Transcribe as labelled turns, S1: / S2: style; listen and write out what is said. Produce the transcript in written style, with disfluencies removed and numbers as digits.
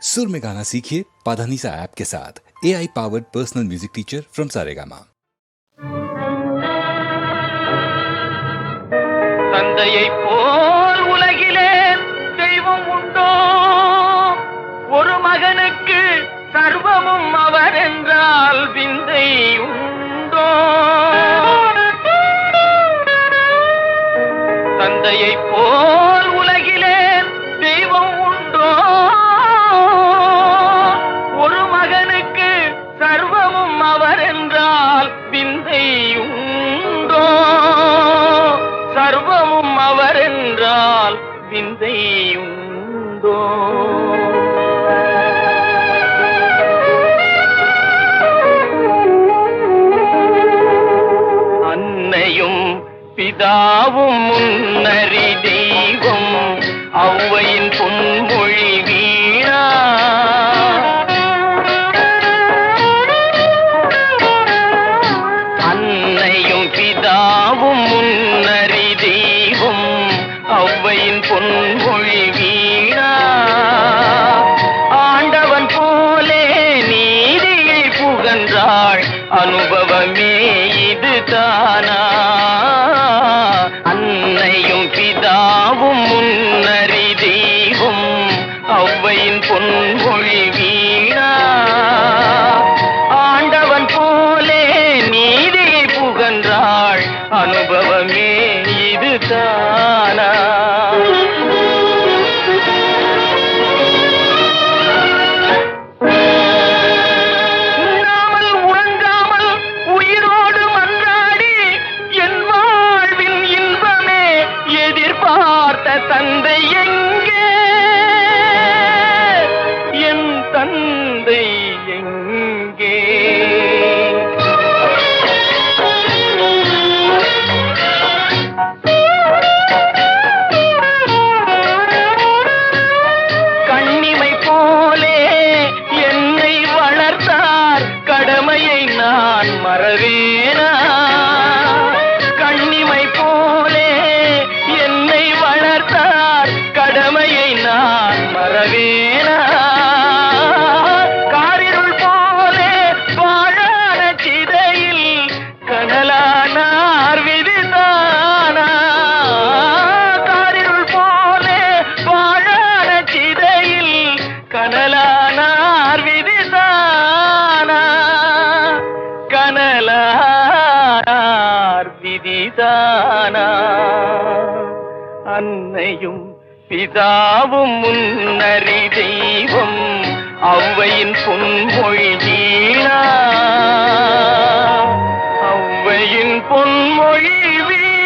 S1: सुर में गाना सीखिए पाधानीसा ऐप के साथ। AI powered personal music teacher from Saregama.
S2: தந்தையை போல் உலகிலே தெய்வம் உண்டோ? ஒரு மகனுக்கு சர்வமும் அவர் என்றால் விந்தை உண்டோ? தந்தையை போல் உலகிலே தெய்வம் உண்டோ? ஒரு மகனுக்கு சர்வமும் அவர் என்றால் விந்தை உண்டோ? சர்வமும் அவர் என்றால் விந்தை உண்டோ? அன்னையும் பிதாவும் முன்னறி தெய்வம் ஔவையின் பொன்மொழி வீணா. அன்னையும் பிதாவும் முன்னறி தெய்வம் ஔவையின் பொன்மொழி வீணா. ஆண்டவன் போலே நீதியை புகன்றாள் அனுபவமே இது தானா? அன்னையும் பிதாவும் முன்னறி தெய்வம் ஔவையின் பொன்மொழி வீணா. ஆண்டவன் போலே நீதியை புகன்றாள் அனுபவமே இது தானா? உண்ணாமல் உறங்காமல் உயிரோடு மன்றாடி என் வாழ்வின் இன்பமே எதிர்பார்த்த தந்தை எங்கே? என் தந்தை எங்கே? கண்ணிமை போலே என்னை வளர்த்தார், கடமையை நான் மறவேனா? கண்ணிமை போலே என்னை வளர்த்தார், கடமையை நான் மறவேனா? காரிருள் போலே வாழான சிதையில் கனலானார் விதிதானா? காரிருள் போலே வாழான சிதையில் கனலானார் விதிதானா? கனலானார் விதிதானா? அன்னையும் பிதாவும் முன்னறி தெய்வம் ஔவையின் பொன்மொழி வீணா. ஔவையின் பொன்மொழி வீணா.